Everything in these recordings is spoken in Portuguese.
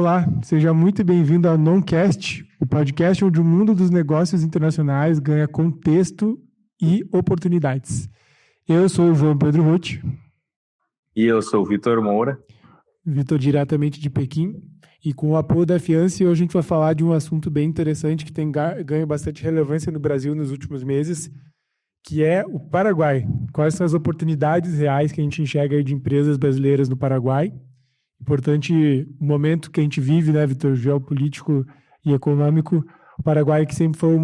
Olá, seja muito bem-vindo ao Noncast, o podcast onde o mundo dos negócios internacionais ganha contexto e oportunidades. Eu sou o João Pedro Ruth. E eu sou o Vitor Moura. Vitor, diretamente de Pequim. E com o apoio da Fiance, hoje a gente vai falar de um assunto bem interessante que tem ganho bastante relevância no Brasil nos últimos meses, que é o Paraguai. Quais são as oportunidades reais que a gente enxerga aí de empresas brasileiras no Paraguai? Importante o momento que a gente vive, né, Vitor, geopolítico e econômico. O Paraguai que sempre foi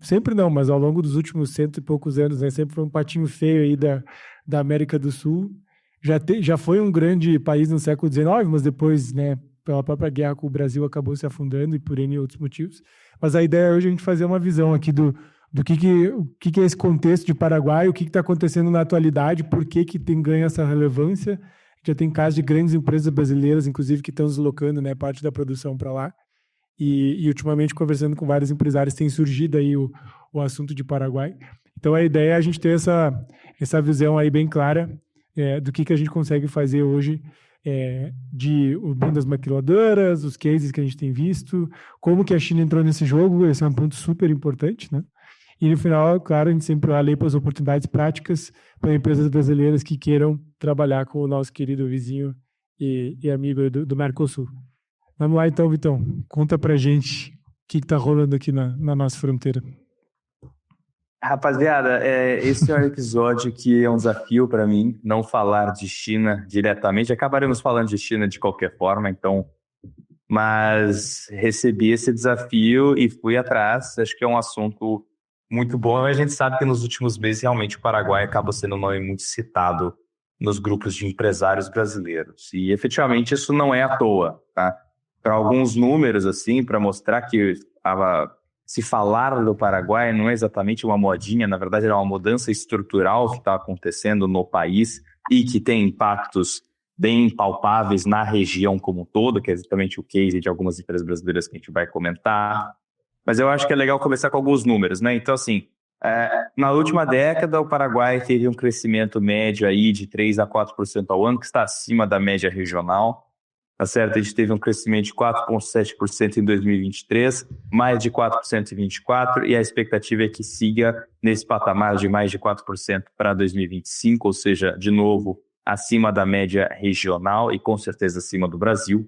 sempre não, mas ao longo dos últimos 100 e poucos anos, né, sempre foi um patinho feio aí da América do Sul. Já foi um grande país no século XIX, mas depois, né, pela própria guerra com o Brasil, acabou se afundando e por N outros motivos. Mas a ideia é hoje a gente fazer uma visão aqui do que é esse contexto de Paraguai, o que está acontecendo na atualidade, por que tem ganho essa relevância. Já tem casos de grandes empresas brasileiras, inclusive, que estão deslocando, né, parte da produção para lá. E ultimamente, conversando com vários empresários, tem surgido aí o assunto de Paraguai. Então, a ideia é a gente ter essa visão aí bem clara do que a gente consegue fazer hoje de o boom das maquiladoras, os cases que a gente tem visto, como que a China entrou nesse jogo, esse é um ponto super importante, né? E no final, claro, a gente sempre olha para as oportunidades práticas para empresas brasileiras que queiram trabalhar com o nosso querido vizinho e amigo do Mercosul. Vamos lá então, Vitão. Conta pra gente o que está rolando aqui na nossa fronteira. Rapaziada, esse é um episódio que é um desafio para mim, não falar de China diretamente. Acabaremos falando de China de qualquer forma, então. Mas recebi esse desafio e fui atrás. Acho que é um assunto muito bom. A gente sabe que nos últimos meses, realmente, o Paraguai acaba sendo um nome muito citado nos grupos de empresários brasileiros. E, efetivamente, isso não é à toa, tá? Para alguns números, assim, para mostrar que se falar do Paraguai não é exatamente uma modinha, na verdade, é uma mudança estrutural que está acontecendo no país e que tem impactos bem palpáveis na região como um todo, que é exatamente o case de algumas empresas brasileiras que a gente vai comentar. Mas eu acho que é legal começar com alguns números, né? Então, assim, na última década, o Paraguai teve um crescimento médio aí de 3 a 4% ao ano, que está acima da média regional, tá certo? A gente teve um crescimento de 4,7% em 2023, mais de 4% em 2024, e a expectativa é que siga nesse patamar de mais de 4% para 2025, ou seja, de novo, acima da média regional e com certeza acima do Brasil.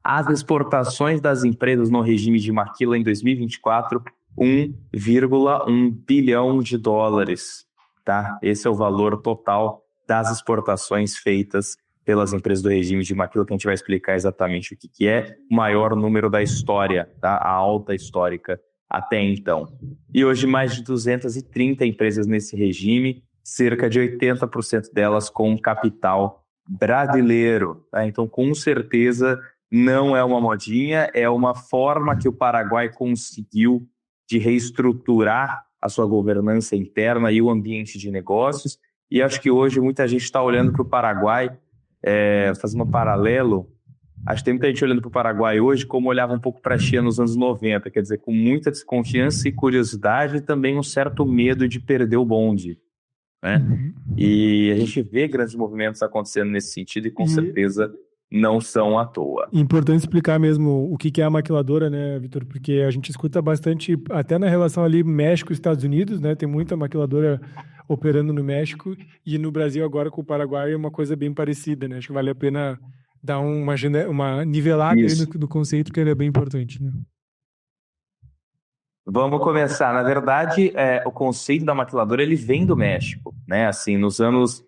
As exportações das empresas no regime de maquila em 2024, 1,1 bilhão de dólares, tá? Esse é o valor total das exportações feitas pelas empresas do regime de maquila, que a gente vai explicar exatamente o que é o maior número da história, tá? A alta histórica até então. E hoje mais de 230 empresas nesse regime, cerca de 80% delas com capital brasileiro, tá? Então, com certeza, não é uma modinha, é uma forma que o Paraguai conseguiu de reestruturar a sua governança interna e o ambiente de negócios. E acho que hoje muita gente está olhando para o Paraguai, fazendo um paralelo. Acho que tem muita gente olhando para o Paraguai hoje como olhava um pouco para a China nos anos 90, quer dizer, com muita desconfiança e curiosidade e também um certo medo de perder o bonde, né? E a gente vê grandes movimentos acontecendo nesse sentido e com certeza não são à toa. Importante explicar mesmo o que é a maquiladora, né, Vitor? Porque a gente escuta bastante, até na relação ali México e Estados Unidos, né? Tem muita maquiladora operando no México e no Brasil agora com o Paraguai é uma coisa bem parecida, né? Acho que vale a pena dar uma nivelada aí no conceito, que ele é bem importante, né? Vamos começar. Na verdade, o conceito da maquiladora ele vem do México, né? Assim, nos anos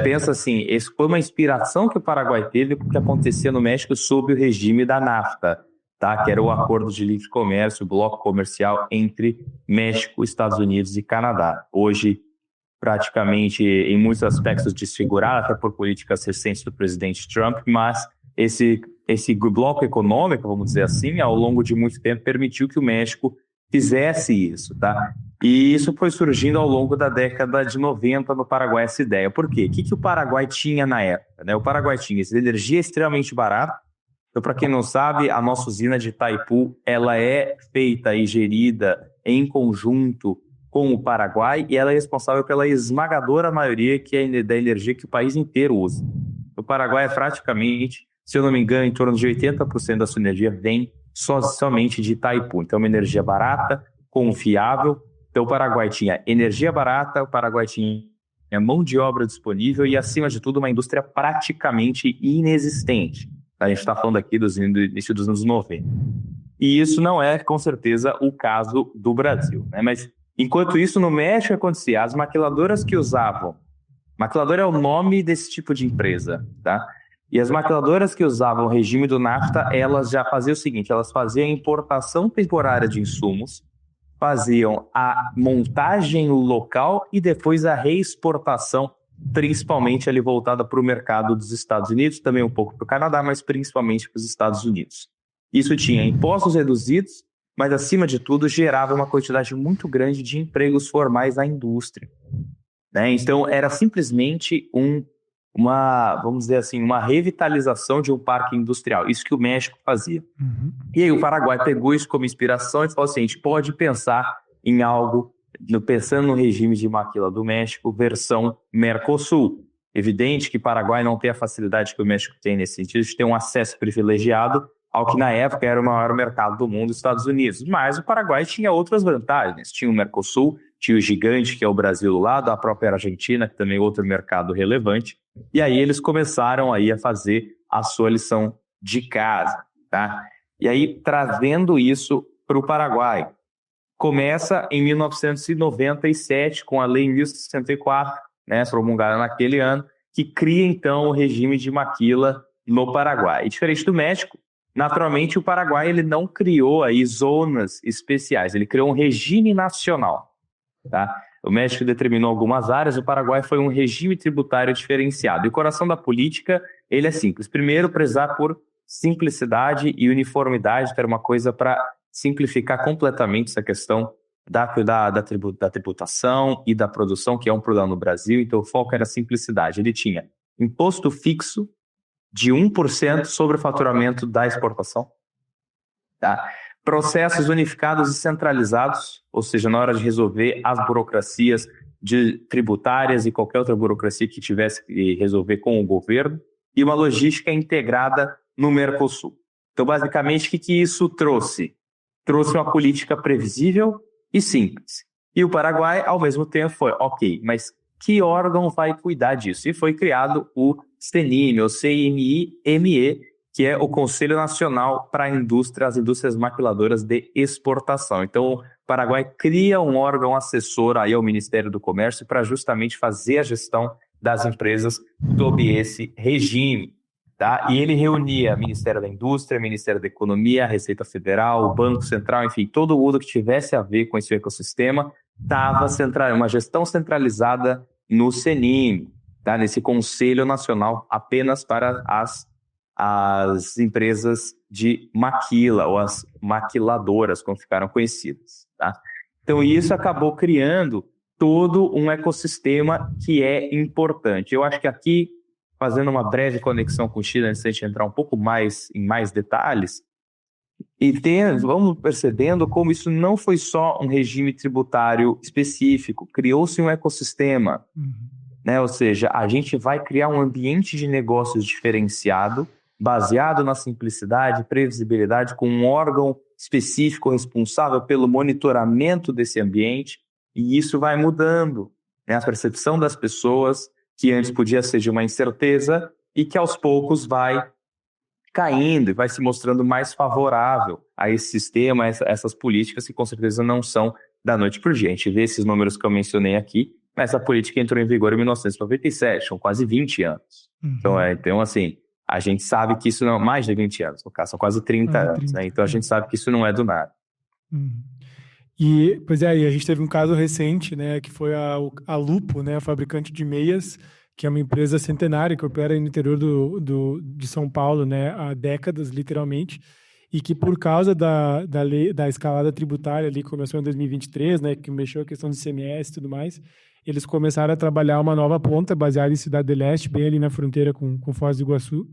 pensa assim, esse foi uma inspiração que o Paraguai teve porque acontecia no México sob o regime da NAFTA, tá? Que era o acordo de livre comércio, o bloco comercial entre México, Estados Unidos e Canadá. Hoje, praticamente, em muitos aspectos desfigurado, até por políticas recentes do presidente Trump, mas esse bloco econômico, vamos dizer assim, ao longo de muito tempo, permitiu que o México fizesse isso, tá? E isso foi surgindo ao longo da década de 90 no Paraguai, essa ideia. Por quê? O que o Paraguai tinha na época, né? O Paraguai tinha essa energia extremamente barata. Então, para quem não sabe, a nossa usina de Itaipu, ela é feita e gerida em conjunto com o Paraguai e ela é responsável pela esmagadora maioria da energia que o país inteiro usa. O Paraguai é praticamente Se eu não me engano, em torno de 80% da sua energia vem somente de Itaipu. Então, uma energia barata, confiável. Então, o Paraguai tinha energia barata, o Paraguai tinha mão de obra disponível e, acima de tudo, uma indústria praticamente inexistente. A gente está falando aqui do início dos anos 90. E isso não é, com certeza, o caso do Brasil, né? Mas, enquanto isso, no México acontecia, as maquiladoras que usavam... Maquiladora é o nome desse tipo de empresa, tá? E as maquiladoras que usavam o regime do NAFTA, elas já faziam o seguinte, elas faziam a importação temporária de insumos, faziam a montagem local e depois a reexportação, principalmente ali voltada para o mercado dos Estados Unidos, também um pouco para o Canadá, mas principalmente para os Estados Unidos. Isso tinha impostos reduzidos, mas acima de tudo gerava uma quantidade muito grande de empregos formais na indústria, né? Então era simplesmente vamos dizer assim, uma revitalização de um parque industrial, isso que o México fazia. Uhum. E aí o Paraguai pegou isso como inspiração e falou assim, a gente pode pensar em algo, pensando no regime de maquila do México, versão Mercosul. Evidente que o Paraguai não tem a facilidade que o México tem nesse sentido, de ter um acesso privilegiado ao que na época era o maior mercado do mundo, os Estados Unidos. Mas o Paraguai tinha outras vantagens, tinha o Mercosul, tinha o gigante, que é o Brasil do lado, a própria Argentina, que também é outro mercado relevante. E aí eles começaram aí a fazer a sua lição de casa, tá? E aí, trazendo isso para o Paraguai, começa em 1997, com a Lei 1064, né, promulgada naquele ano, que cria, então, o regime de maquila no Paraguai. E diferente do México, naturalmente, o Paraguai ele não criou aí zonas especiais, ele criou um regime nacional. Tá? O México determinou algumas áreas, o Paraguai foi um regime tributário diferenciado. E o coração da política, ele é simples. Primeiro, prezar por simplicidade e uniformidade, que era uma coisa para simplificar completamente essa questão da tributação e da produção, que é um problema no Brasil. Então, o foco era simplicidade. Ele tinha imposto fixo de 1% sobre o faturamento da exportação, tá? Processos unificados e centralizados, ou seja, na hora de resolver as burocracias tributárias e qualquer outra burocracia que tivesse que resolver com o governo, e uma logística integrada no Mercosul. Então, basicamente, o que isso trouxe? Trouxe uma política previsível e simples. E o Paraguai, ao mesmo tempo, foi, ok, mas que órgão vai cuidar disso? E foi criado o CNIME, ou CNIME, que é o Conselho Nacional para as Indústrias Maquiladoras de Exportação. Então, o Paraguai cria um órgão assessor aí ao Ministério do Comércio para justamente fazer a gestão das empresas sob esse regime. Tá? E ele reunia o Ministério da Indústria, o Ministério da Economia, a Receita Federal, o Banco Central, enfim, todo mundo que tivesse a ver com esse ecossistema estava uma gestão centralizada no CNIM, tá? Nesse Conselho Nacional apenas para as empresas de maquila, ou as maquiladoras, como ficaram conhecidas. Tá? Então, isso acabou criando todo um ecossistema que é importante. Eu acho que aqui, fazendo uma breve conexão com o Chile, antes de a gente entrar um pouco mais em mais detalhes, vamos percebendo como isso não foi só um regime tributário específico, criou-se um ecossistema, né? Ou seja, a gente vai criar um ambiente de negócios diferenciado, baseado na simplicidade, previsibilidade, com um órgão específico responsável pelo monitoramento desse ambiente, e isso vai mudando, né? A percepção das pessoas, que antes podia ser de uma incerteza, e que aos poucos vai caindo e vai se mostrando mais favorável a esse sistema, a essas políticas que com certeza não são da noite para o dia. A gente vê esses números que eu mencionei aqui, mas essa política entrou em vigor em 1997, são quase 20 anos. Então, assim, a gente sabe que isso não é mais de 20 anos, no caso, são quase 30 anos, né? Então a gente sabe que isso não é do nada. E, pois é, e a gente teve um caso recente, né, que foi a Lupo, né, a fabricante de meias, que é uma empresa centenária que opera no interior de São Paulo, né, há décadas, literalmente, e que por causa da lei, da escalada tributária ali, começou em 2023, né, que mexeu a questão do ICMS e tudo mais, eles começaram a trabalhar uma nova ponta baseada em Cidade do Leste, bem ali na fronteira com Foz do Iguaçu,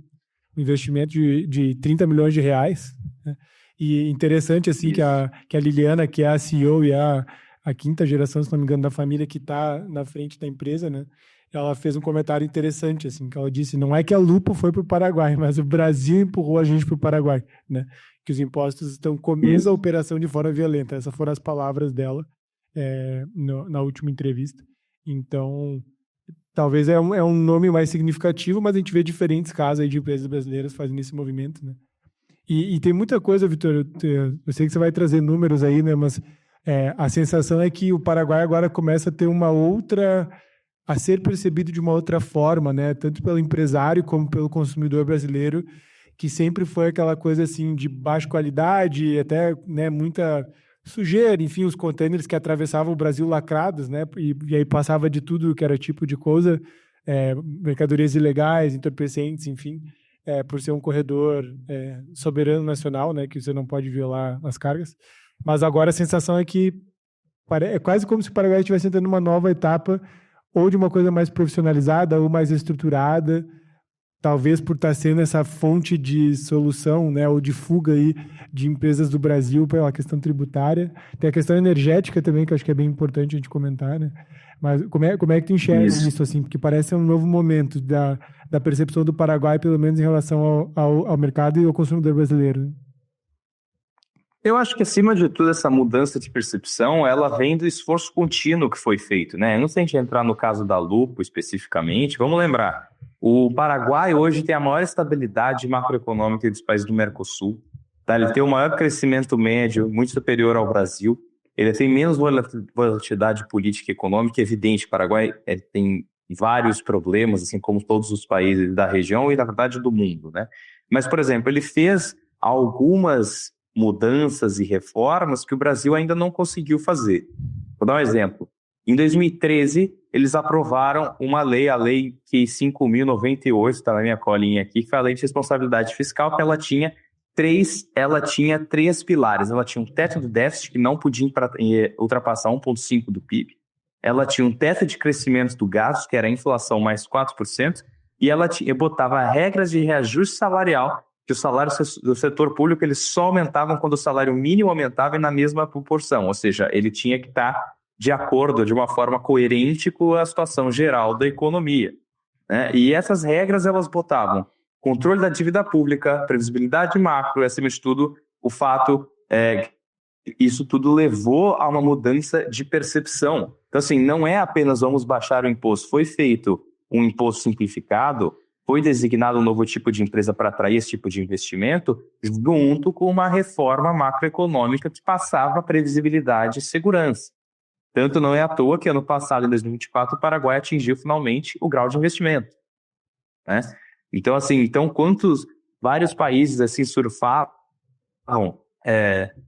um investimento de 30 milhões de reais, né? E interessante, assim, que a Liliana, que é a CEO e a a quinta geração, se não me engano, da família que está na frente da empresa, né? Ela fez um comentário interessante, assim, que ela disse, não é que a Lupo foi para o Paraguai, mas o Brasil empurrou a gente para o Paraguai, né? Que os impostos estão comendo a operação de forma violenta. Essas foram as palavras dela na última entrevista. Então, talvez é um nome mais significativo, mas a gente vê diferentes casos aí de empresas brasileiras fazendo esse movimento, né? E tem muita coisa, Vitor, eu sei que você vai trazer números aí, né? Mas a sensação é que o Paraguai agora começa a ter a ser percebido de uma outra forma, né? Tanto pelo empresário como pelo consumidor brasileiro, que sempre foi aquela coisa assim de baixa qualidade, até, né, muita sujeira, enfim, os contêineres que atravessavam o Brasil lacrados, né? E aí passava de tudo que era tipo de coisa, mercadorias ilegais, entorpecentes, enfim, por ser um corredor soberano nacional, né? Que você não pode violar as cargas. Mas agora a sensação é que é quase como se o Paraguai estivesse entrando numa nova etapa, ou de uma coisa mais profissionalizada, ou mais estruturada, talvez por estar sendo essa fonte de solução, né, ou de fuga aí de empresas do Brasil pela questão tributária. Tem a questão energética também, que eu acho que é bem importante a gente comentar, né? Mas como é que tu enxerga isso, assim? Porque parece um novo momento da percepção do Paraguai, pelo menos em relação ao mercado e ao consumidor brasileiro, né? Eu acho que, acima de tudo, essa mudança de percepção, ela vem do esforço contínuo que foi feito, né? Antes de a gente entrar no caso da Lupo especificamente, vamos lembrar, o Paraguai hoje tem a maior estabilidade macroeconômica dos países do Mercosul, tá? Ele tem o maior crescimento médio, muito superior ao Brasil, ele tem menos volatilidade política e econômica, é evidente, o Paraguai tem vários problemas, assim como todos os países da região e, na verdade, do mundo, né? Mas, por exemplo, ele fez algumas mudanças e reformas que o Brasil ainda não conseguiu fazer. Vou dar um exemplo. Em 2013, eles aprovaram uma lei, a Lei Q 5.098, está na minha colinha aqui, que foi a Lei de Responsabilidade Fiscal, que ela tinha três pilares. Ela tinha um teto do déficit que não podia ultrapassar 1,5% do PIB. Ela tinha um teto de crescimento do gasto, que era a inflação mais 4%, e ela botava regras de reajuste salarial, que os salários do setor público eles só aumentavam quando o salário mínimo aumentava e na mesma proporção, ou seja, ele tinha que estar de acordo, de uma forma coerente com a situação geral da economia, né? E essas regras elas botavam controle da dívida pública, previsibilidade macro e, acima de tudo, o fato isso tudo levou a uma mudança de percepção. Então, assim, não é apenas vamos baixar o imposto, foi feito um imposto simplificado, foi designado um novo tipo de empresa para atrair esse tipo de investimento, junto com uma reforma macroeconômica que passava previsibilidade e segurança. Tanto não é à toa que ano passado, em 2024, o Paraguai atingiu finalmente o grau de investimento, né? Então, assim, quantos vários países assim surfavam,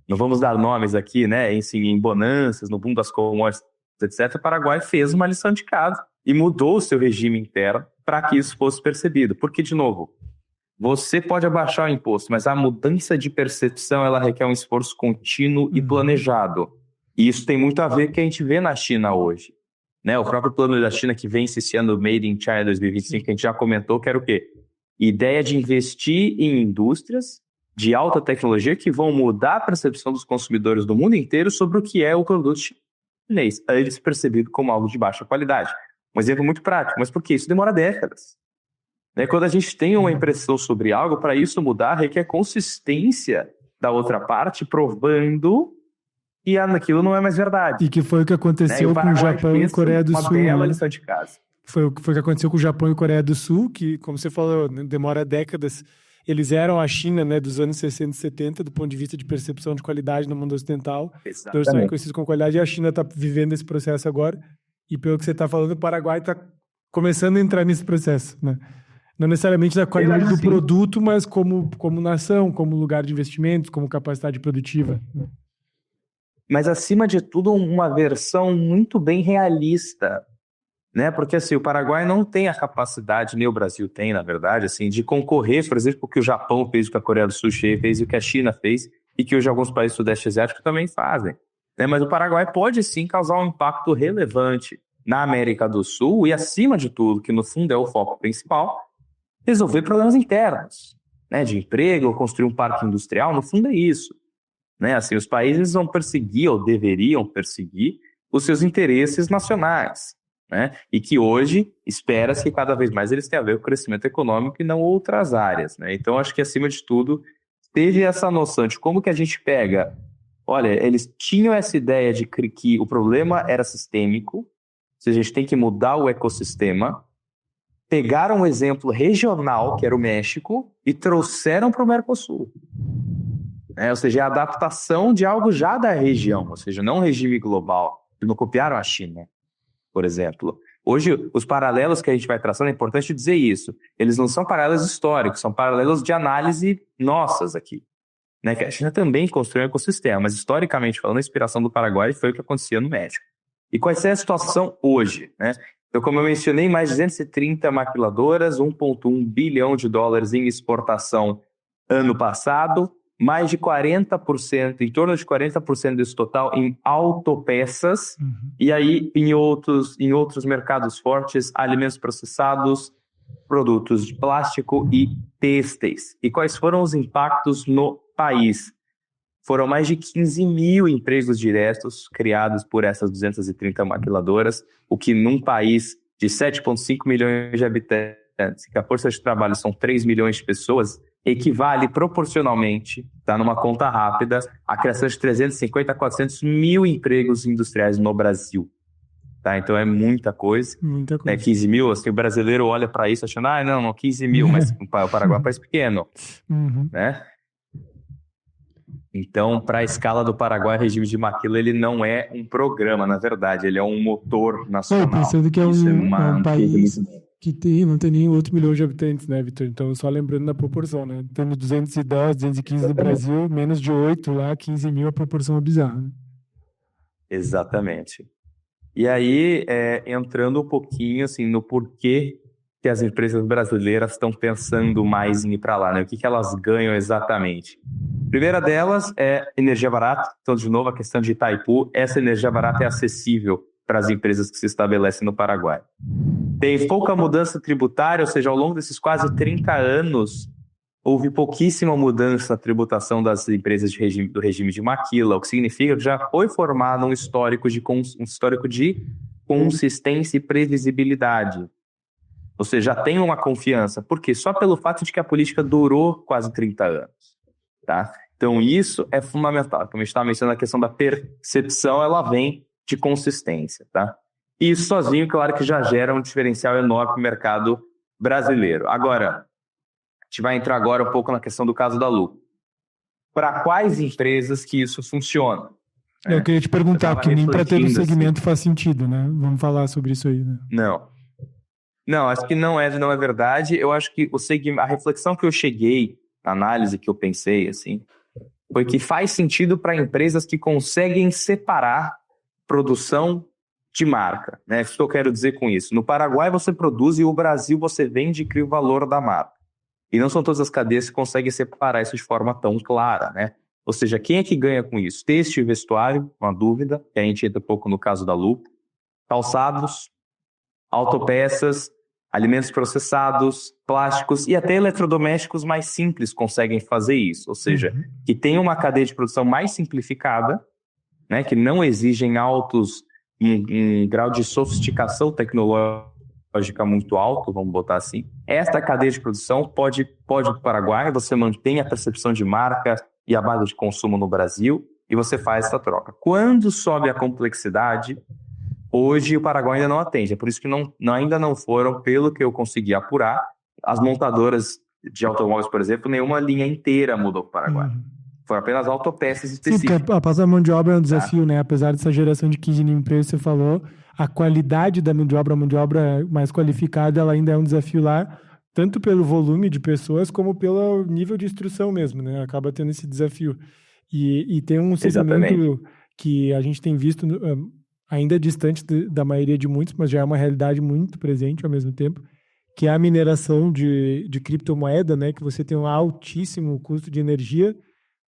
não vamos dar nomes aqui, né? Em bonanças, no boom das commodities, etc. O Paraguai fez uma lição de casa e mudou o seu regime interno para que isso fosse percebido. Porque, de novo, você pode abaixar o imposto, mas a mudança de percepção ela requer um esforço contínuo e planejado. E isso tem muito a ver com o que a gente vê na China hoje, né? O próprio plano da China que vence esse ano, Made in China 2025, que a gente já comentou, que era o quê? Ideia de investir em indústrias de alta tecnologia que vão mudar a percepção dos consumidores do mundo inteiro sobre o que é o produto chinês, antes percebido como algo de baixa qualidade. Um exemplo muito prático, mas por quê? Isso demora décadas. Né? Quando a gente tem uma impressão sobre algo, para isso mudar, requer consistência da outra parte, provando que aquilo não é mais verdade. E que foi o que aconteceu com o Japão e Coreia do Sul. Uma bela lição de casa. Foi o que aconteceu com o Japão e Coreia do Sul, que, como você falou, demora décadas. Eles eram a China, né, dos anos 60 e 70, do ponto de vista de percepção de qualidade no mundo ocidental. Exatamente. Então, eles são reconhecidos com qualidade e a China está vivendo esse processo agora. E pelo que você está falando, o Paraguai está começando a entrar nesse processo, né? Não necessariamente da qualidade do produto, mas como nação, como lugar de investimentos, como capacidade produtiva. Mas, acima de tudo, uma versão muito bem realista, né? Porque assim, o Paraguai não tem a capacidade, nem o Brasil tem, na verdade, assim, de concorrer, por exemplo, com o que o Japão fez, o que a Coreia do Sul fez, o que a China fez, e que hoje alguns países do Sudeste Asiático também fazem. Né? Mas o Paraguai pode sim causar um impacto relevante na América do Sul e, acima de tudo, que no fundo é o foco principal, resolver problemas internos, né? De emprego, construir um parque industrial, no fundo é isso. Né? Assim, os países vão perseguir, ou deveriam perseguir, os seus interesses nacionais, né? E que hoje espera-se que cada vez mais eles tenham a ver com o crescimento econômico e não outras áreas, né? Então, acho que, acima de tudo, teve essa noção de como que a gente pega... Olha, eles tinham essa ideia de que o problema era sistêmico, ou seja, a gente tem que mudar o ecossistema, pegaram um exemplo regional, que era o México, e trouxeram para o Mercosul. Ou seja, a adaptação de algo já da região, ou seja, não um regime global. Eles não copiaram a China, por exemplo. Hoje, os paralelos que a gente vai traçando, é importante dizer isso, eles não são paralelos históricos, são paralelos de análise nossas aqui. Né? Que a China também construiu um ecossistema, mas historicamente falando, a inspiração do Paraguai foi o que acontecia no México. E qual é a situação hoje? Né? Então, como eu mencionei, mais de 230 maquiladoras, 1,1 bilhão de dólares em exportação ano passado, mais de 40%, em torno de 40% desse total em autopeças, e aí em outros mercados fortes, alimentos processados, produtos de plástico e têxteis. E quais foram os impactos no país? Foram mais de 15 mil empregos diretos criados por essas 230 maquiladoras, o que num país de 7,5 milhões de habitantes, que a força de trabalho são 3 milhões de pessoas, equivale proporcionalmente, tá, numa conta rápida, à criação de 350 a 400 mil empregos industriais no Brasil. Tá? Então é muita coisa. Muita coisa. Né? 15 mil, assim, o brasileiro olha para isso achando, não, 15 mil, mas o Paraguai é um país pequeno. Né? Então, para a escala do Paraguai, o regime de maquila, ele não é um programa, na verdade, ele é um motor nacional. Pensando que é um país que não tem nem 8 milhões de habitantes, né, Vitor? Então, só lembrando da proporção, né? Tendo 210, 215 no Brasil, menos de 8 lá, 15 mil, a proporção é bizarra. Né? Exatamente. E aí, entrando um pouquinho assim, no porquê que as empresas brasileiras estão pensando mais em ir para lá, né? O que elas ganham exatamente? A primeira delas é energia barata. Então, de novo, a questão de Itaipu, essa energia barata é acessível para as empresas que se estabelecem no Paraguai. Tem pouca mudança tributária, ou seja, ao longo desses quase 30 anos, houve pouquíssima mudança na tributação das empresas do regime de maquila, o que significa que já foi formado um histórico de consistência e previsibilidade. Ou seja, já tem uma confiança. Por quê? Só pelo fato de que a política durou quase 30 anos. Tá? Então, isso é fundamental. Como a gente estava mencionando, a questão da percepção, ela vem de consistência. Tá? E isso sozinho, claro que já gera um diferencial enorme para o mercado brasileiro. Agora, a gente vai entrar agora um pouco na questão do caso da Lu. Para quais empresas que isso funciona? Eu queria te perguntar, porque nem para ter um segmento assim faz sentido, né? Vamos falar sobre isso aí. Né? Não, acho que não é verdade. Eu acho que a reflexão que eu cheguei, a análise que eu pensei, assim, foi que faz sentido para empresas que conseguem separar produção de marca. Né? O que eu quero dizer com isso? No Paraguai você produz e no Brasil você vende e cria o valor da marca. E não são todas as cadeias que conseguem separar isso de forma tão clara, né? Ou seja, quem é que ganha com isso? Têxtil e vestuário, uma dúvida, que a gente entra um pouco no caso da Lu. Calçados, autopeças, alimentos processados, plásticos e até eletrodomésticos mais simples conseguem fazer isso. Ou seja, que tem uma cadeia de produção mais simplificada, né? Que não exigem um grau de sofisticação tecnológica muito alto, vamos botar assim. Esta cadeia de produção pode ir para o Paraguai, você mantém a percepção de marca e a base de consumo no Brasil e você faz essa troca. Quando sobe a complexidade, hoje o Paraguai ainda não atende. É por isso que ainda não foram, pelo que eu consegui apurar, as montadoras de automóveis, por exemplo, nenhuma linha inteira mudou para o Paraguai. Foram apenas autopeças específicas. Sim, porque a passar mão de obra é um desafio, né? Apesar dessa geração de 15 mil empregos que você falou, a qualidade da mão de obra mais qualificada, ela ainda é um desafio lá, tanto pelo volume de pessoas, como pelo nível de instrução mesmo, né? Acaba tendo esse desafio. E tem um segmento que a gente tem visto, ainda distante da maioria de muitos, mas já é uma realidade muito presente ao mesmo tempo, que é a mineração de criptomoeda, né? Que você tem um altíssimo custo de energia,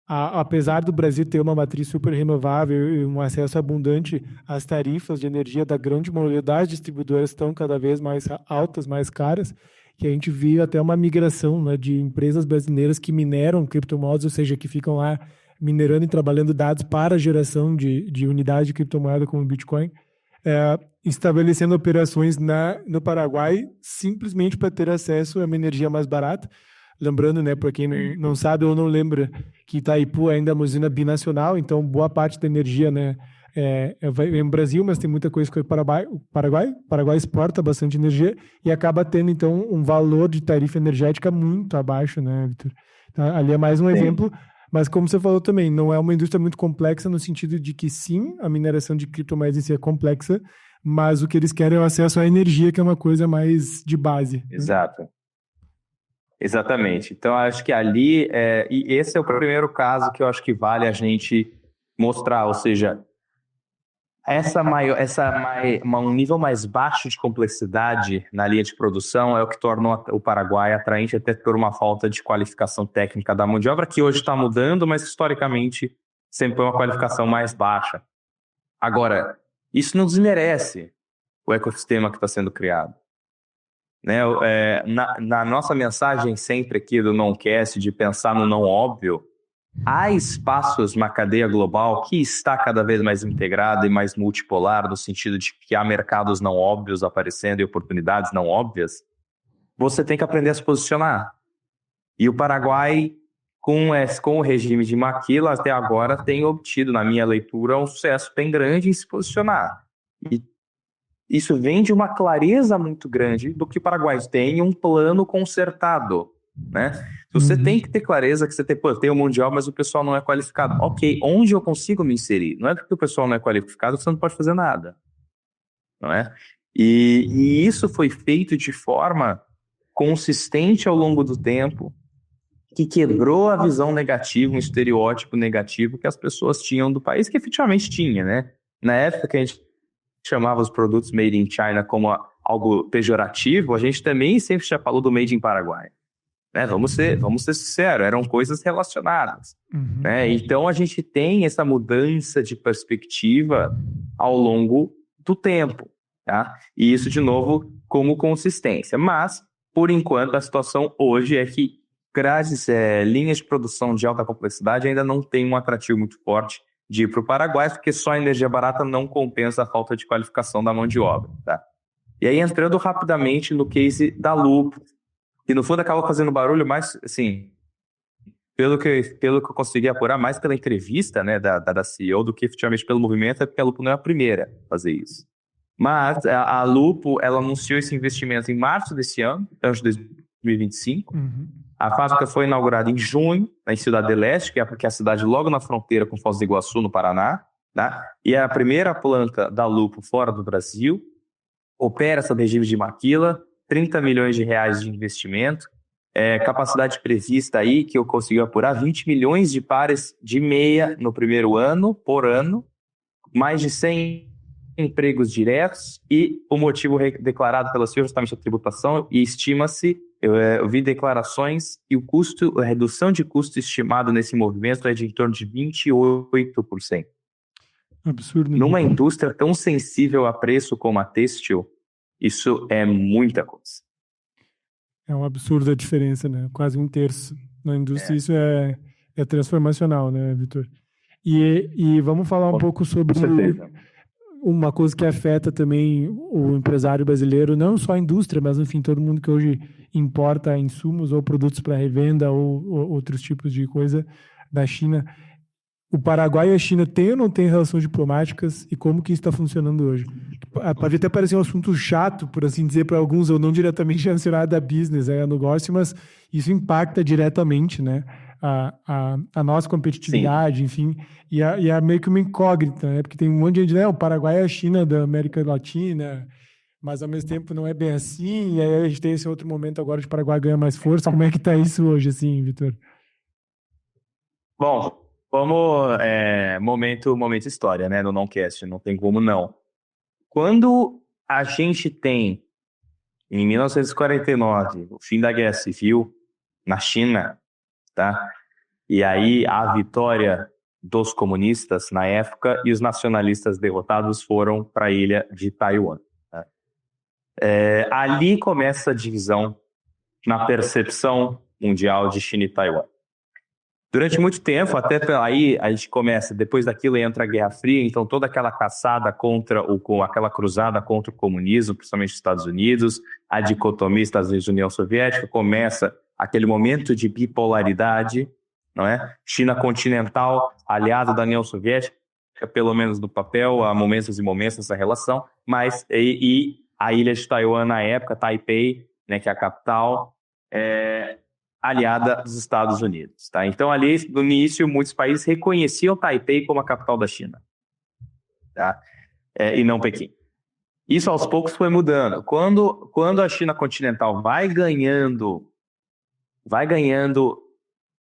apesar do Brasil ter uma matriz super renovável e um acesso abundante às tarifas de energia da grande maioria das distribuidoras estão cada vez mais altas, mais caras, que a gente viu até uma migração, né, de empresas brasileiras que mineram criptomoedas, ou seja, que ficam lá minerando e trabalhando dados para a geração de unidade de criptomoeda como o Bitcoin, estabelecendo operações no Paraguai simplesmente para ter acesso a uma energia mais barata. Lembrando, né, para quem não sabe ou não lembra, que Itaipu ainda é uma usina binacional, então boa parte da energia, né, vem no Brasil, mas tem muita coisa que o Paraguai exporta bastante energia e acaba tendo, então, um valor de tarifa energética muito abaixo, né, Vitor? Então, ali é mais um exemplo, mas como você falou também, não é uma indústria muito complexa no sentido de que, sim, a mineração de criptomoedas em si é complexa, mas o que eles querem é o acesso à energia, que é uma coisa mais de base. Exato. Exatamente. Então, acho que ali, e esse é o primeiro caso que eu acho que vale a gente mostrar, ou seja, um nível mais baixo de complexidade na linha de produção é o que torna o Paraguai atraente até por uma falta de qualificação técnica da mão de obra, que hoje está mudando, mas historicamente sempre foi uma qualificação mais baixa. Agora, isso não desmerece o ecossistema que está sendo criado. Né? Na nossa mensagem sempre aqui do Noncast de pensar no não óbvio, há espaços na cadeia global que está cada vez mais integrada e mais multipolar, no sentido de que há mercados não óbvios aparecendo e oportunidades não óbvias. Você tem que aprender a se posicionar. E o Paraguai, com o regime de Maquila, até agora tem obtido, na minha leitura, um sucesso bem grande em se posicionar. E isso vem de uma clareza muito grande do que o Paraguai tem um plano concertado, né? Você tem que ter clareza que você tem o Mundial, mas o pessoal não é qualificado. Ok, onde eu consigo me inserir? Não é porque o pessoal não é qualificado, você não pode fazer nada, não é? E isso foi feito de forma consistente ao longo do tempo, que quebrou a visão negativa, um estereótipo negativo que as pessoas tinham do país, que efetivamente tinha, né? Na época que a gente chamava os produtos made in China como algo pejorativo, a gente também sempre já falou do made in Paraguai. Né? Vamos ser sinceros, eram coisas relacionadas. Né? Então a gente tem essa mudança de perspectiva ao longo do tempo. Tá? E isso, de novo, como consistência. Mas, por enquanto, a situação hoje é que grandes linhas de produção de alta complexidade ainda não tem um atrativo muito forte de ir para o Paraguai, porque só a energia barata não compensa a falta de qualificação da mão de obra. Tá? E aí, entrando rapidamente no case da Lupo, que no fundo acaba fazendo barulho mais, assim, pelo que eu consegui apurar, mais pela entrevista, né, da CEO do que efetivamente pelo movimento, é porque a Lupo não é a primeira a fazer isso. Mas a Lupo, ela anunciou esse investimento em março desse ano, então de 2025. A fábrica foi inaugurada em junho, em Cidade del Este, que é a cidade logo na fronteira com Foz do Iguaçu, no Paraná. Tá? E é a primeira planta da Lupo fora do Brasil. Opera sob regime de maquila, 30 milhões de reais de investimento. Capacidade prevista aí, que eu consegui apurar, 20 milhões de pares de meia no primeiro ano, por ano. Mais de 100 empregos diretos e o motivo declarado pela CEO justamente a tributação, e estima-se, eu vi declarações, e a redução de custo estimado nesse movimento é de em torno de 28%. Absurdo. Numa indústria tão sensível a preço como a têxtil, isso é muita coisa. É um absurdo a diferença, né? Quase um terço. Na indústria isso é transformacional, né, Vitor? E vamos falar um pouco sobre uma coisa que afeta também o empresário brasileiro, não só a indústria, mas enfim, todo mundo que hoje importa insumos ou produtos para revenda ou outros tipos de coisa da China. O Paraguai e a China têm ou não têm relações diplomáticas e como que isso está funcionando hoje? Pode até parecer um assunto chato, por assim dizer, para alguns, ou não diretamente relacionado a business, a negócio, mas isso impacta diretamente, né, a nossa competitividade. Sim. Enfim, e é meio que uma incógnita, né, porque tem um monte de gente, né, o Paraguai é a China da América Latina, mas ao mesmo tempo não é bem assim, e aí a gente tem esse outro momento agora de o Paraguai ganhar mais força. Como é que está isso hoje, assim, Vitor? Bom, vamos, momento história, né, no Noncast, não tem como não. Quando a gente tem, em 1949, o fim da Guerra Civil na China, tá? E aí a vitória dos comunistas na época e os nacionalistas derrotados foram para a ilha de Taiwan. Tá? Ali começa a divisão na percepção mundial de China e Taiwan. Durante muito tempo, até aí a gente começa, depois daquilo entra a Guerra Fria, então toda aquela caçada aquela cruzada contra o comunismo, principalmente nos Estados Unidos, a dicotomia Estados Unidos e União Soviética, começa aquele momento de bipolaridade, não é? China continental, aliado da União Soviética, pelo menos no papel, há momentos e momentos nessa relação, mas e a ilha de Taiwan na época, Taipei, né, que é a capital, aliada dos Estados Unidos. Tá? Então, ali, no início, muitos países reconheciam Taipei como a capital da China, tá? E não Pequim. Isso, aos poucos, foi mudando. Quando a China continental vai ganhando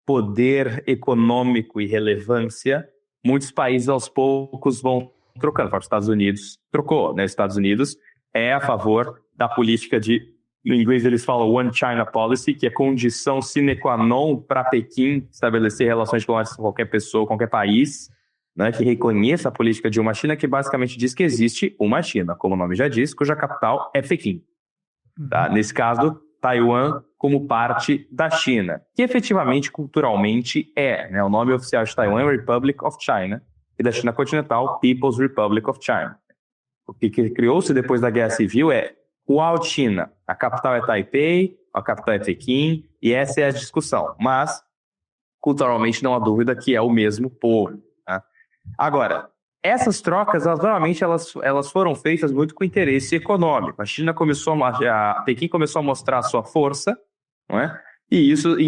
poder econômico e relevância, muitos países, aos poucos, vão trocando. Os Estados Unidos trocou, né? Os Estados Unidos é a favor da política no inglês eles falam One China Policy, que é condição sine qua non para Pequim estabelecer relações diplomáticas com qualquer pessoa, qualquer país, né, que reconheça a política de uma China, que basicamente diz que existe uma China, como o nome já diz, cuja capital é Pequim. Tá? Nesse caso, Taiwan como parte da China, que efetivamente, culturalmente, né? O nome oficial de Taiwan é Republic of China, e da China continental, People's Republic of China. O que criou-se depois da Guerra Civil é qual China? A capital é Taipei, a capital é Pequim, e essa é a discussão. Mas, culturalmente, não há dúvida que é o mesmo povo. Tá? Agora, essas trocas, normalmente, elas foram feitas muito com interesse econômico. A China a Pequim começou a mostrar a sua força, não é? E isso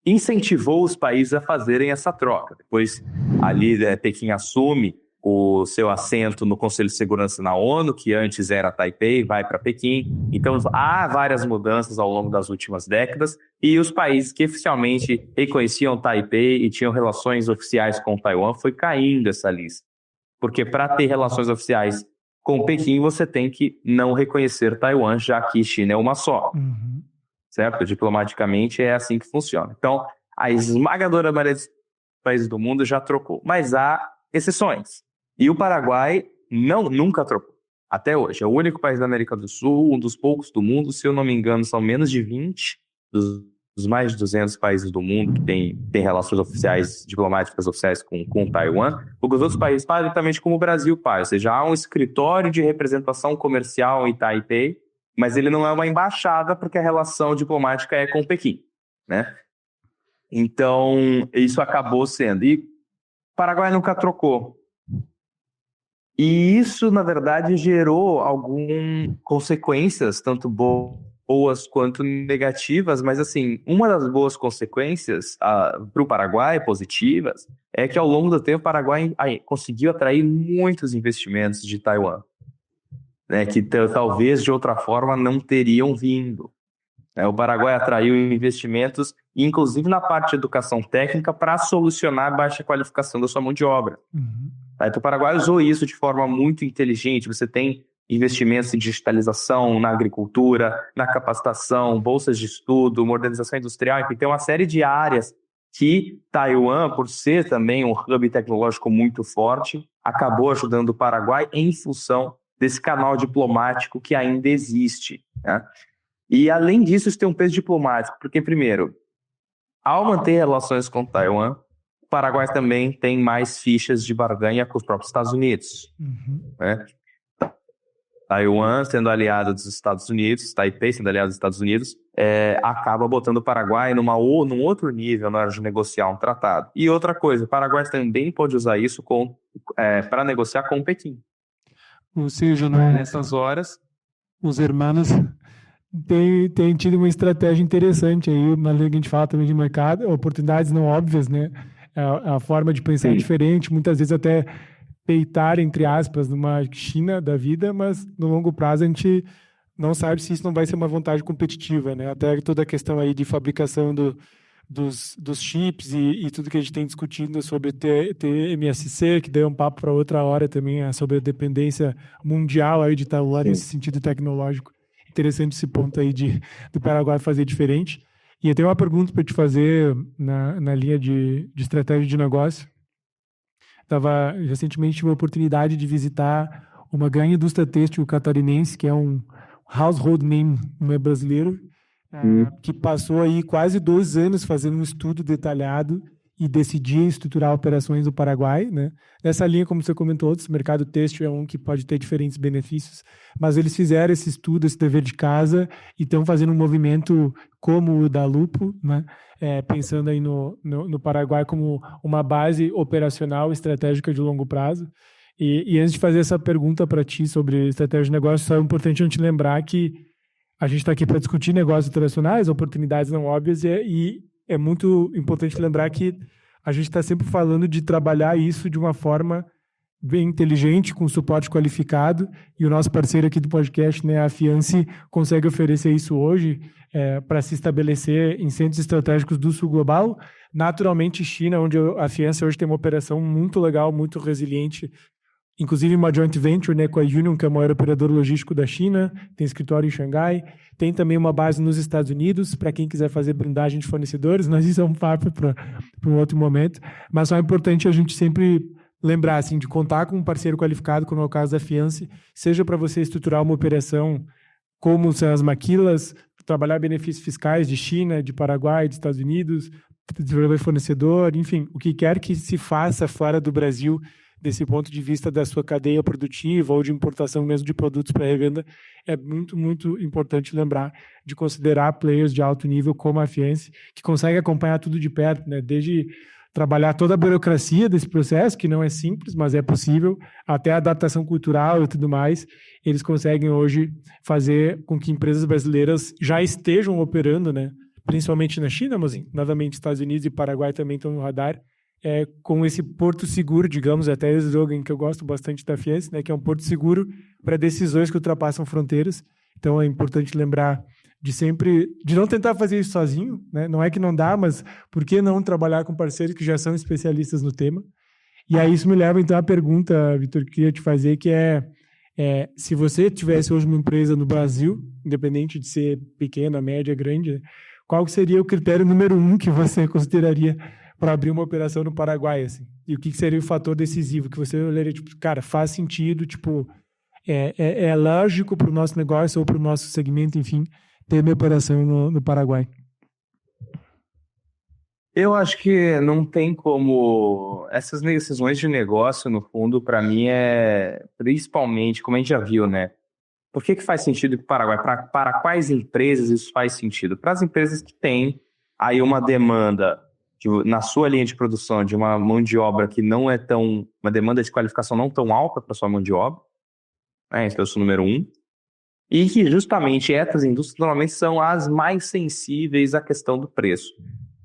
incentivou os países a fazerem essa troca. Depois, ali, Pequim assume o seu assento no Conselho de Segurança na ONU, que antes era Taipei, vai para Pequim. Então, há várias mudanças ao longo das últimas décadas, e os países que oficialmente reconheciam Taipei e tinham relações oficiais com Taiwan, foi caindo essa lista. Porque para ter relações oficiais com Pequim, você tem que não reconhecer Taiwan, já que China é uma só. Uhum. Certo? Diplomaticamente é assim que funciona. Então, a esmagadora maioria dos países do mundo já trocou, mas há exceções. E o Paraguai nunca trocou, até hoje. É o único país da América do Sul, um dos poucos do mundo, se eu não me engano, são menos de 20 dos mais de 200 países do mundo que tem relações oficiais, diplomáticas oficiais com Taiwan, porque os outros países, basicamente como o Brasil, ou seja, há um escritório de representação comercial em Taipei, mas ele não é uma embaixada porque a relação diplomática é com Pequim, né? Então, isso acabou sendo. E o Paraguai nunca trocou. E isso, na verdade, gerou algumas consequências, tanto boas quanto negativas, mas, assim, uma das boas consequências para o Paraguai, positivas, é que, ao longo do tempo, o Paraguai conseguiu atrair muitos investimentos de Taiwan, né, que talvez, de outra forma, não teriam vindo. O Paraguai atraiu investimentos, inclusive na parte de educação técnica, para solucionar a baixa qualificação da sua mão de obra. Uhum. Então, o Paraguai usou isso de forma muito inteligente. Você tem investimentos em digitalização, na agricultura, na capacitação, bolsas de estudo, modernização industrial, enfim, tem uma série de áreas que Taiwan, por ser também um hub tecnológico muito forte, acabou ajudando o Paraguai em função desse canal diplomático que ainda existe, né? E, além disso, isso tem um peso diplomático, porque, primeiro, ao manter relações com Taiwan, o Paraguai também tem mais fichas de barganha com os próprios Estados Unidos. Uhum. Né? Taiwan sendo aliado dos Estados Unidos, Taipei sendo aliado dos Estados Unidos, acaba botando o Paraguai num outro nível na hora de negociar um tratado. E outra coisa, o Paraguai também pode usar isso para negociar com Pequim. Ou seja, nessas horas, os hermanos têm tido uma estratégia interessante aí, na linha que a gente fala também de mercado, oportunidades não óbvias, né? A forma de pensar é diferente, muitas vezes até peitar, entre aspas, numa China da vida, mas no longo prazo a gente não sabe se isso não vai ser uma vantagem competitiva, né? Até toda a questão aí de fabricação dos chips e tudo que a gente tem discutindo sobre TMSC, que deu um papo para outra hora também, sobre a dependência mundial aí de Taiwan nesse sentido tecnológico. Interessante esse ponto aí do Paraguai fazer diferente. E eu tenho uma pergunta para te fazer na linha de estratégia de negócio. Recentemente tive a oportunidade de visitar uma grande indústria têxtil catarinense, que é um household name, não é brasileiro, que passou aí quase 2 anos fazendo um estudo detalhado e decidir estruturar operações no Paraguai, né? Nessa linha, como você comentou, o mercado têxtil é um que pode ter diferentes benefícios, mas eles fizeram esse estudo, esse dever de casa, e estão fazendo um movimento como o da Lupo, né? Pensando aí no Paraguai como uma base operacional estratégica de longo prazo. E antes de fazer essa pergunta para ti sobre estratégia de negócio, só é importante a gente lembrar que a gente está aqui para discutir negócios internacionais, oportunidades não óbvias, e é muito importante lembrar que a gente está sempre falando de trabalhar isso de uma forma bem inteligente, com suporte qualificado, e o nosso parceiro aqui do podcast, né, a Fiance, consegue oferecer isso hoje para se estabelecer em centros estratégicos do sul global. Naturalmente, China, onde a Fiance hoje tem uma operação muito legal, muito resiliente, inclusive uma joint venture, né, com a Union, que é o maior operador logístico da China, tem escritório em Xangai, tem também uma base nos Estados Unidos, para quem quiser fazer blindagem de fornecedores, mas isso é um papo para um outro momento. Mas só é importante a gente sempre lembrar assim, de contar com um parceiro qualificado, como é o caso da Fiance, seja para você estruturar uma operação como são as maquilas, trabalhar benefícios fiscais de China, de Paraguai, dos Estados Unidos, desenvolver fornecedor, enfim, o que quer que se faça fora do Brasil, desse ponto de vista da sua cadeia produtiva ou de importação mesmo de produtos para revenda, é muito, muito importante lembrar de considerar players de alto nível como a Fiance, que consegue acompanhar tudo de perto, né? Desde trabalhar toda a burocracia desse processo, que não é simples, mas é possível, até a adaptação cultural e tudo mais, eles conseguem hoje fazer com que empresas brasileiras já estejam operando, né? Principalmente na China, mas novamente Estados Unidos e Paraguai também estão no radar, com esse porto seguro, digamos, até esse slogan que eu gosto bastante da Fiance, né, que é um porto seguro para decisões que ultrapassam fronteiras. Então é importante lembrar de não tentar fazer isso sozinho, né? Não é que não dá, mas por que não trabalhar com parceiros que já são especialistas no tema? E aí isso me leva então à pergunta, Vitor, que eu queria te fazer, que se você tivesse hoje uma empresa no Brasil, independente de ser pequena, média, grande, né, qual seria o critério número 1 que você consideraria para abrir uma operação no Paraguai, assim? E o que seria o fator decisivo que você olharia, tipo, cara, faz sentido, tipo, é lógico para o nosso negócio ou para o nosso segmento, enfim, ter uma operação no Paraguai? Eu acho que não tem como... Essas decisões de negócio, no fundo, para mim, principalmente, como a gente já viu, né? Por que faz sentido para o Paraguai? Para quais empresas isso faz sentido? Para as empresas que têm aí uma demanda na sua linha de produção de uma mão de obra que não é uma demanda de qualificação não tão alta para sua mão de obra, né? Esse é o seu número 1. E que justamente essas indústrias normalmente são as mais sensíveis à questão do preço.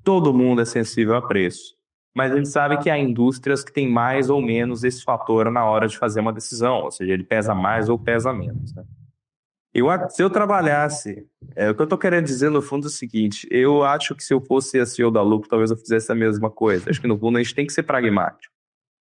Todo mundo é sensível a preço, mas a gente sabe que há indústrias que têm mais ou menos esse fator na hora de fazer uma decisão, ou seja, ele pesa mais ou pesa menos, né? Se eu trabalhasse, o que eu estou querendo dizer no fundo é o seguinte: eu acho que se eu fosse a CEO da Lupo, talvez eu fizesse a mesma coisa. Acho que no fundo a gente tem que ser pragmático,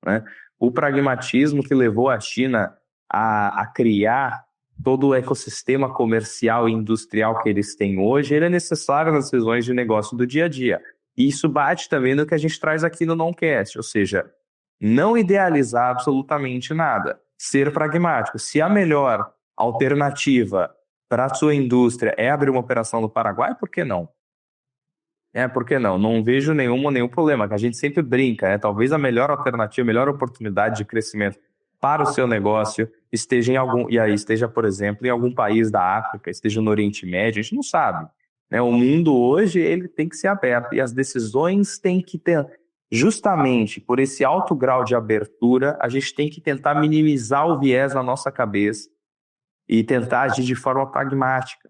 né? O pragmatismo que levou a China a criar todo o ecossistema comercial e industrial que eles têm hoje, ele é necessário nas decisões de negócio do dia a dia. E isso bate também no que a gente traz aqui no Noncast, ou seja, não idealizar absolutamente nada, ser pragmático. Se a melhor alternativa para a sua indústria é abrir uma operação no Paraguai, por que não? Por que não? Não vejo nenhum problema, que a gente sempre brinca, talvez a melhor alternativa, a melhor oportunidade de crescimento para o seu negócio esteja esteja, por exemplo, em algum país da África, esteja no Oriente Médio, a gente não sabe, né? O mundo hoje ele tem que ser aberto e as decisões têm que ter, justamente por esse alto grau de abertura, a gente tem que tentar minimizar o viés na nossa cabeça e tentar agir de forma pragmática.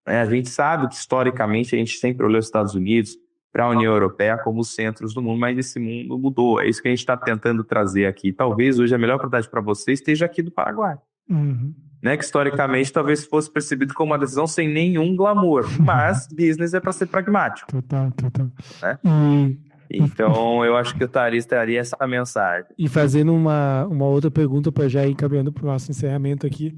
A gente sabe que, historicamente, a gente sempre olhou os Estados Unidos para a União Europeia como os centros do mundo, mas esse mundo mudou. É isso que a gente está tentando trazer aqui. Talvez hoje a melhor oportunidade para você esteja aqui do Paraguai. Uhum. Né? Que, historicamente, talvez fosse percebido como uma decisão sem nenhum glamour. Mas business é para ser pragmático. Total. Né? Então, eu acho que eu estaria essa mensagem. E fazendo uma outra pergunta para já ir encaminhando para o nosso encerramento aqui,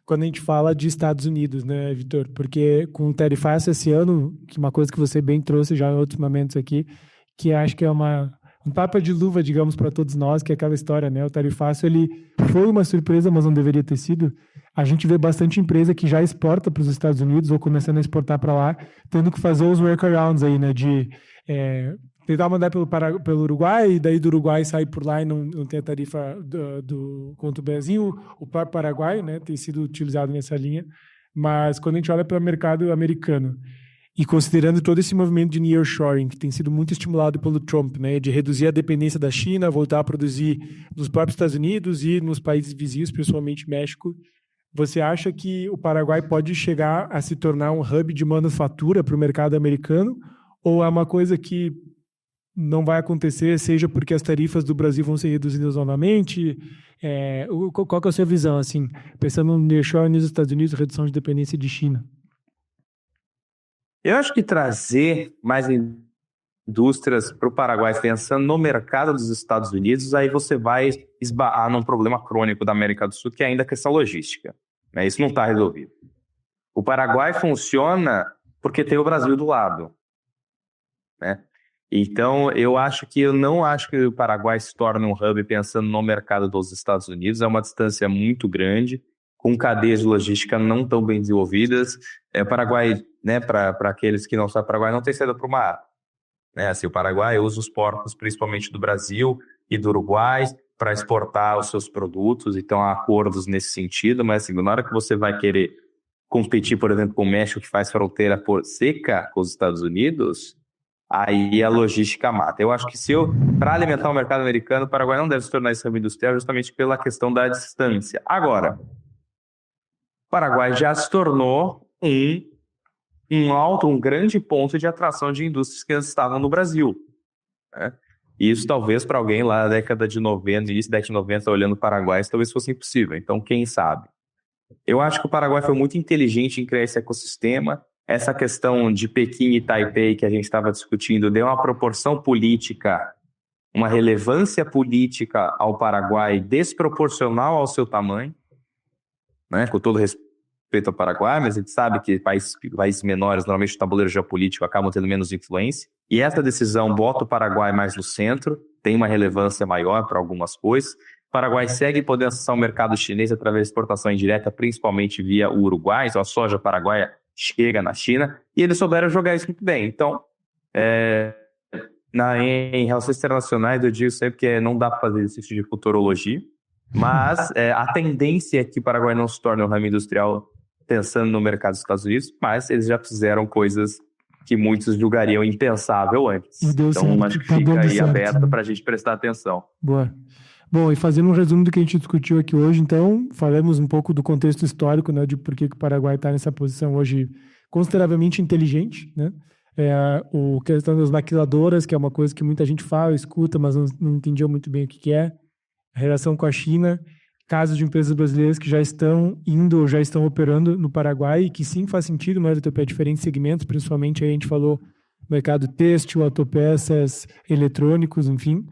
quando a gente fala de Estados Unidos, né, Vitor? Porque com o tarifaço esse ano, que uma coisa que você bem trouxe já em outros momentos aqui, que acho que é um tapa de luva, digamos, para todos nós, que é aquela história, né? O tarifaço, ele foi uma surpresa, mas não deveria ter sido. a gente vê bastante empresa que já exporta para os Estados Unidos ou começando a exportar para lá, tendo que fazer os workarounds aí, né? De tentar mandar pelo Uruguai, e daí do Uruguai sair por lá e não tem a tarifa contra o Brasil. O próprio Paraguai, né, tem sido utilizado nessa linha. Mas quando a gente olha para o mercado americano, e considerando todo esse movimento de nearshoring, que tem sido muito estimulado pelo Trump, né, de reduzir a dependência da China, voltar a produzir nos próprios Estados Unidos e nos países vizinhos, principalmente México, você acha que o Paraguai pode chegar a se tornar um hub de manufatura para o mercado americano? Ou é uma coisa que não vai acontecer, seja porque as tarifas do Brasil vão ser reduzidas novamente? Qual que é a sua visão, assim, pensando no nearshoring nos Estados Unidos, redução de dependência de China? Eu acho que trazer mais indústrias para o Paraguai, pensando no mercado dos Estados Unidos, aí você vai esbarrar num problema crônico da América do Sul, que é ainda a questão logística, né? Isso não está resolvido. O Paraguai funciona porque tem o Brasil do lado, né? Então, eu não acho que o Paraguai se torne um hub pensando no mercado dos Estados Unidos. É uma distância muito grande, com cadeias de logística não tão bem desenvolvidas. O Paraguai, né, para aqueles que não sabem, o Paraguai não tem saída para o mar, né? Assim, o Paraguai usa os portos, principalmente do Brasil e do Uruguai, para exportar os seus produtos. Então, há acordos nesse sentido, mas assim, na hora que você vai querer competir, por exemplo, com o México, que faz fronteira por seca com os Estados Unidos, aí a logística mata. Eu acho que para alimentar o mercado americano, o Paraguai não deve se tornar esse hub industrial justamente pela questão da distância. Agora, o Paraguai já se tornou um grande ponto de atração de indústrias que estavam no Brasil, né? E isso talvez para alguém lá na década de 90, início da década de 90, olhando o Paraguai, isso talvez fosse impossível. Então, quem sabe? Eu acho que o Paraguai foi muito inteligente em criar esse ecossistema. Essa questão de Pequim e Taipei que a gente estava discutindo deu uma proporção política, uma relevância política ao Paraguai desproporcional ao seu tamanho, né? Com todo respeito ao Paraguai, mas a gente sabe que países menores, normalmente o tabuleiro geopolítico, acabam tendo menos influência. E essa decisão bota o Paraguai mais no centro, tem uma relevância maior para algumas coisas. O Paraguai segue podendo acessar o mercado chinês através de exportação indireta, principalmente via o Uruguai. Então a soja paraguaia chega na China, e eles souberam jogar isso muito bem. Então, em relações internacionais, eu digo sempre que não dá para fazer exercício de futurologia, mas a tendência é que o Paraguai não se torne um ramo industrial pensando no mercado dos Estados Unidos, mas eles já fizeram coisas que muitos julgariam impensável antes. Então, acho que fica aí aberto para a gente prestar atenção. Boa. Bom, e fazendo um resumo do que a gente discutiu aqui hoje, então, falamos um pouco do contexto histórico, né, de por que o Paraguai está nessa posição hoje consideravelmente inteligente, né? A questão das maquiladoras, que é uma coisa que muita gente fala, escuta, mas não entendia muito bem o que é. A relação com a China, casos de empresas brasileiras que já estão indo ou já estão operando no Paraguai e que sim faz sentido, mas para diferentes segmentos, principalmente aí a gente falou mercado têxtil, autopeças, eletrônicos, enfim.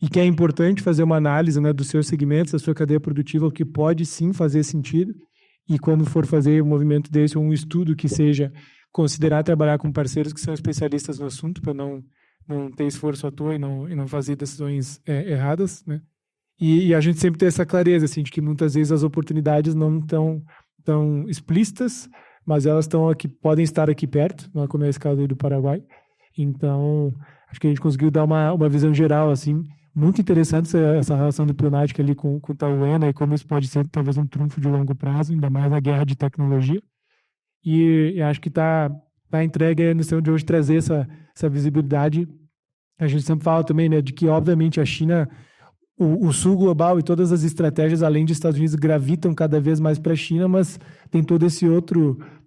E que é importante fazer uma análise, né, dos seus segmentos, da sua cadeia produtiva, o que pode sim fazer sentido. E quando for fazer um movimento desse, ou um estudo que seja considerar trabalhar com parceiros que são especialistas no assunto, para não ter esforço à toa e não fazer decisões erradas, né? E a gente sempre tem essa clareza, assim, de que muitas vezes as oportunidades não estão tão explícitas, mas elas podem estar aqui perto, não é como é esse caso aí do Paraguai. Então, acho que a gente conseguiu dar uma visão geral, assim, muito interessante essa relação diplomática ali com o Taiwan, né, e como isso pode ser talvez um trunfo de longo prazo, ainda mais na guerra de tecnologia. E acho que está entregue no céu de hoje trazer essa visibilidade. A gente sempre fala também, né, de que obviamente a China, o sul global e todas as estratégias além dos Estados Unidos gravitam cada vez mais para a China, mas tem todo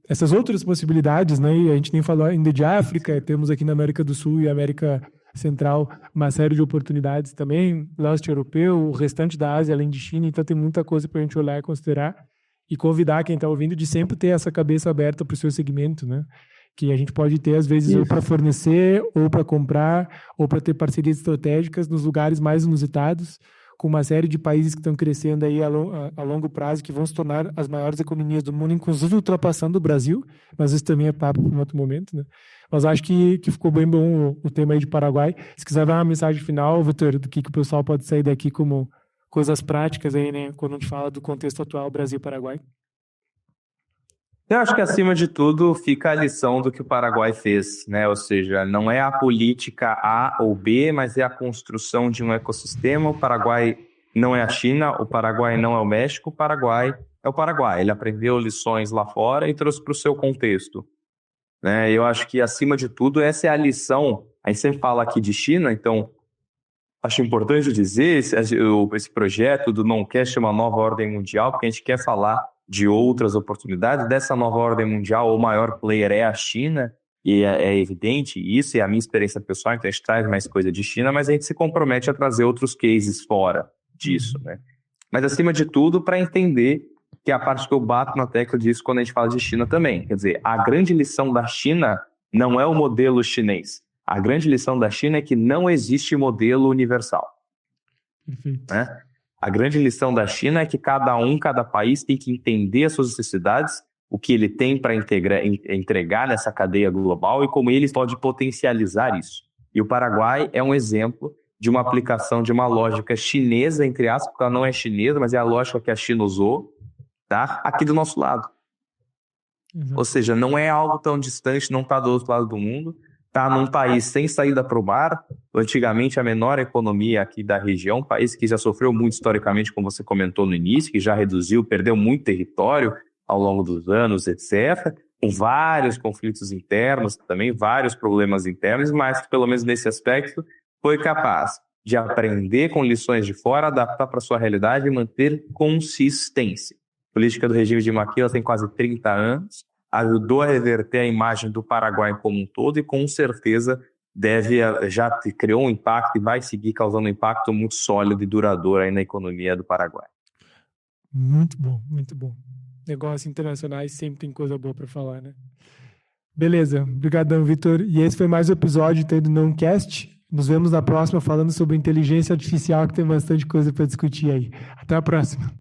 essas outras possibilidades, né? E a gente nem falou ainda de África, temos aqui na América do Sul e América Central uma série de oportunidades também, leste europeu, o restante da Ásia além de China, então tem muita coisa para a gente olhar e considerar e convidar quem está ouvindo de sempre ter essa cabeça aberta para o seu segmento, né? Que a gente pode ter às vezes ou para fornecer, ou para comprar, ou para ter parcerias estratégicas nos lugares mais inusitados, com uma série de países que estão crescendo aí a longo prazo, que vão se tornar as maiores economias do mundo, inclusive ultrapassando o Brasil, mas isso também é papo para um outro momento, né? Mas acho que ficou bem bom o tema aí de Paraguai. Se quiser dar uma mensagem final, Vitor, do que o pessoal pode sair daqui como coisas práticas aí, né, quando a gente fala do contexto atual Brasil-Paraguai. Eu acho que, acima de tudo, fica a lição do que o Paraguai fez, né? Ou seja, não é a política A ou B, mas é a construção de um ecossistema. O Paraguai não é a China, o Paraguai não é o México, o Paraguai é o Paraguai. Ele aprendeu lições lá fora e trouxe para o seu contexto, né? Eu acho que, acima de tudo, essa é a lição. A gente sempre fala aqui de China, então acho importante dizer esse projeto do Noncast, uma nova ordem mundial, porque a gente quer falar de outras oportunidades dessa nova ordem mundial. O maior player é a China, e é evidente isso, e a minha experiência pessoal, então a gente traz mais coisa de China, mas a gente se compromete a trazer outros cases fora disso, né? Mas, acima de tudo, para entender que é a parte que eu bato na tecla disso quando a gente fala de China também. Quer dizer, a grande lição da China não é o modelo chinês. A grande lição da China é que não existe modelo universal. Perfeito. Né? A grande lição da China é que cada país tem que entender as suas necessidades, o que ele tem para entregar nessa cadeia global e como ele pode potencializar isso. E o Paraguai é um exemplo de uma aplicação de uma lógica chinesa, entre aspas, porque ela não é chinesa, mas é a lógica que a China usou, tá? Aqui do nosso lado. Exato. Ou seja, não é algo tão distante, não está do outro lado do mundo, está num país sem saída para o mar, antigamente a menor economia aqui da região, um país que já sofreu muito historicamente, como você comentou no início, que já reduziu, perdeu muito território ao longo dos anos, etc., com vários conflitos internos também, vários problemas internos, mas pelo menos nesse aspecto foi capaz de aprender com lições de fora, adaptar para a sua realidade e manter consistência. A política do regime de Maquila tem quase 30 anos, ajudou a reverter a imagem do Paraguai como um todo e, com certeza, já criou um impacto e vai seguir causando um impacto muito sólido e duradouro aí na economia do Paraguai. Muito bom, muito bom. Negócios internacionais sempre tem coisa boa para falar, né? Beleza, obrigadão, Vitor. E esse foi mais um episódio do Noncast. Nos vemos na próxima falando sobre inteligência artificial, que tem bastante coisa para discutir aí. Até a próxima.